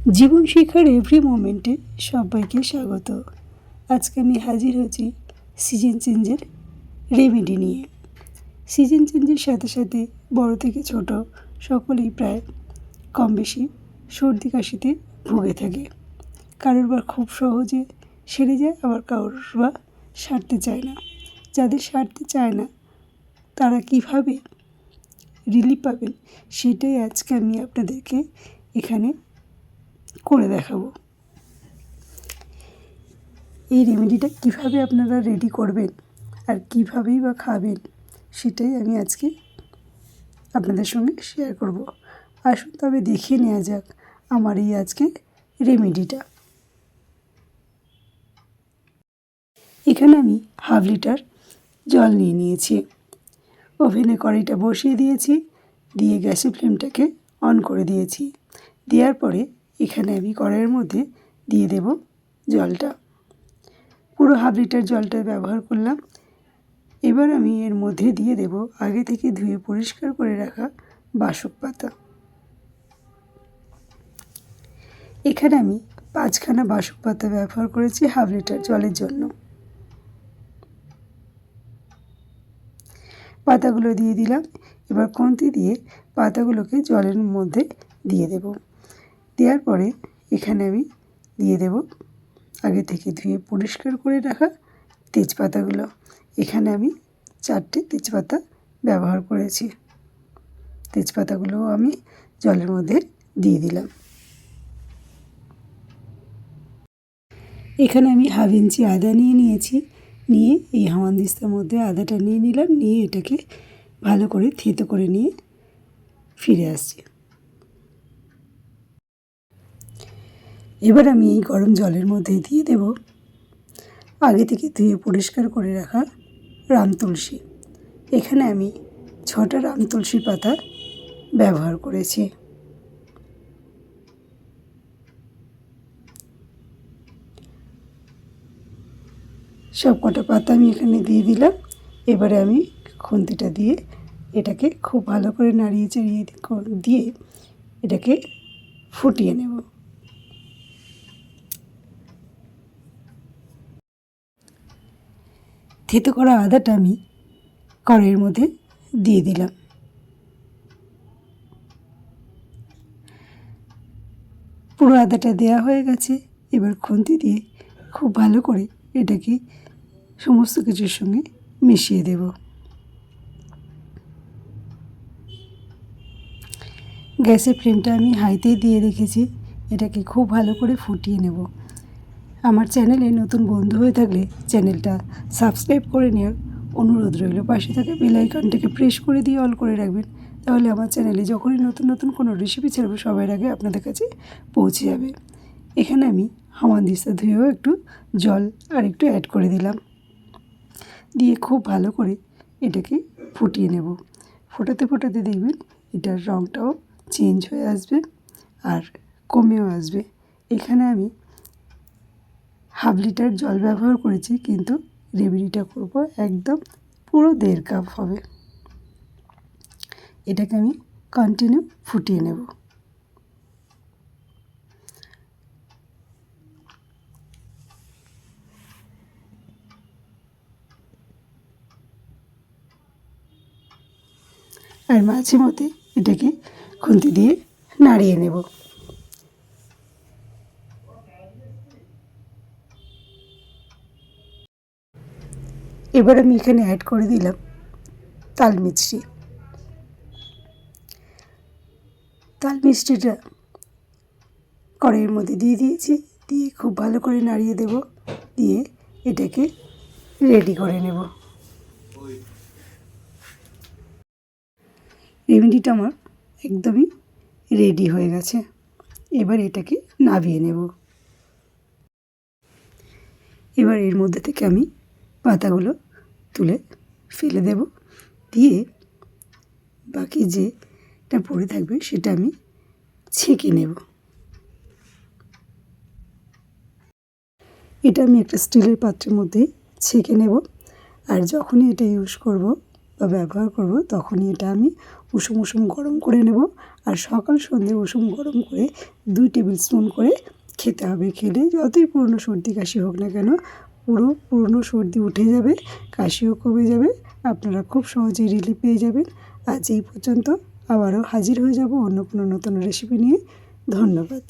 জীবন শিক্ষার এভরি মোমেন্টে সবাইকে স্বাগত। আজকে আমি হাজির হয়েছি সিজন চেঞ্জের রেমেডি নিয়ে। সিজন চেঞ্জের সাথে সাথে বড় থেকে ছোট সকলেই প্রায় কম বেশি সর্দি কাশিতে ভুগে থাকে। কারোর বা খুব সহজে সেরে যায়, আবার কারোর বা সারতে চায় না। যাদের সারতে চায় না তারা কিভাবে রিলিফ পাবেন সেটাই আজকে আমি আপনাদেরকে এখানে করে দেখাবো। এই রেমেডিটা কিভাবে আপনারা রেডি করবেন আর কিভাবেই বা খাবেন সেটাই আমি আজকে আপনাদের সঙ্গে শেয়ার করব। আসুন তবে দেখিয়ে নেওয়া যাক আমার এই আজকে রেমেডিটা। এখানে আমি 1/2 লিটার জল নিয়ে নিয়েছি। ওভেনে কড়াইটা বসিয়ে দিয়েছি, দিয়ে গ্যাসের ফ্লেমটাকে অন করে দিয়েছি। দেওয়ার পরে এখানে আমি কড়াইয়ের মধ্যে দিয়ে দেব জলটা। পুরো 1/2 লিটার জলটা ব্যবহার করলাম। এবার আমি এর মধ্যে দিয়ে দেব আগে থেকে ধুয়ে পরিষ্কার করে রাখা বাসক পাতা। এখানে আমি 5খানা বাসক পাতা ব্যবহার করেছি 1/2 লিটার জলের জন্য। পাতাগুলো দিয়ে দিলাম। এবার খুন্তি দিয়ে পাতাগুলোকে জলের মধ্যে দিয়ে দেব। দেওয়ার পরে এখানে আমি দিয়ে দেব আগে থেকে ধুয়ে পরিষ্কার করে রাখা তেজপাতাগুলো। এখানে আমি 4টে তেজপাতা ব্যবহার করেছি। তেজপাতাগুলোও আমি জলের মধ্যে দিয়ে দিলাম। এখানে আমি 1/2 ইঞ্চি আদা নিয়ে নিয়েছি। নিয়ে এই হামানদিস্তার মধ্যে আদাটা নিয়ে নিলাম। নিয়ে এটাকে ভালো করে থেতো করে নিয়ে ফিরে আসছি। এবার আমি এই গরম জলের মধ্যে দিয়ে দেব আগে থেকে ধুয়ে পরিষ্কার করে রাখা রাম তুলসী। এখানে আমি 6টা রাম তুলসী পাতা ব্যবহার করেছি। সব কটা পাতা আমি এখানে দিয়ে দিলাম। এবারে আমি খুন্তিটা দিয়ে এটাকে খুব ভালো করে নাড়িয়ে চাড়িয়ে দিয়ে এটাকে ফুটিয়ে নেব। থেতো করা আদাটা আমি কড়াইয়ের মধ্যে দিয়ে দিলাম। পুরো আদাটা দেওয়া হয়ে গেছে। এবার খুন্তি দিয়ে খুব ভালো করে এটাকে সমস্ত কিছুর সঙ্গে মিশিয়ে দেব। গ্যাসের ফ্লেমটা আমি হাইতেই দিয়ে রেখেছি। এটাকে খুব ভালো করে ফুটিয়ে নেব। আমার চ্যানেলে নতুন বন্ধু হয়ে থাকলে চ্যানেলটা সাবস্ক্রাইব করে নেওয়ার অনুরোধ রইল। পাশে থাকা বেল আইকনটাকে প্রেস করে দিয়ে অল করে রাখবেন। তাহলে আমার চ্যানেলে যখনই নতুন নতুন কোনো রেসিপি ছাড়বো সবার আগে আপনাদের কাছে পৌঁছে যাবে। এখানে আমি হামানদিস্তা ধুয়েও একটু জল আর একটু অ্যাড করে দিলাম। দিয়ে খুব ভালো করে এটাকে ফুটিয়ে নেব। ফোটাতে ফোটাতে দেখবেন এটার রঙটাও চেঞ্জ হয়ে আসবে আর কমেও আসবে। এখানে আমি 1/2 লিটার জল ব্যবহার করেছি, কিন্তু রেমেডিটা করব একদম পুরো 1.5 কাপ হবে। এটাকে আমি কন্টিনিউ ফুটিয়ে নেব। আর মাঝে মধ্যে এটাকে খুন্তি দিয়ে নাড়িয়ে নেব। এবার আমি এখানে অ্যাড করে দিলাম তাল মিছরি। তাল মিষ্টিটা কড়াইয়ের মধ্যে দিয়ে দিয়েছি। দিয়ে খুব ভালো করে নাড়িয়ে দেব। দিয়ে এটাকে রেডি করে নেব। রেমেডিটা আমার একদমই রেডি হয়ে গেছে। এবার এটাকে নামিয়ে নেব। এবার এর মধ্যে থেকে আমি পাতাগুলো তুলে ফেলে দেব। দিয়ে বাকি যেটা পড়ে থাকবে সেটা আমি ছেঁকে নেব। এটা আমি একটা স্টিলের পাত্রের মধ্যে ছেঁকে নেব। আর যখনই এটা ইউজ করব বা ব্যবহার করব তখনই এটা আমি উষুম উষুম গরম করে নেব। আর সকাল সন্ধে উষুম গরম করে 2 টেবিল স্পুন করে খেতে হবে। খেলে যতই পুরনো সর্দি কাশি হোক না কেন পুরনো সর্দি উঠে যাবে, কাশিও কমে যাবে, আপনারা খুব সহজেই রিলিফ পেয়ে যাবেন। আজ এই পর্যন্ত, আবারও হাজির হয়ে যাব অন্য কোনো নতুন রেসিপি নিয়ে। ধন্যবাদ।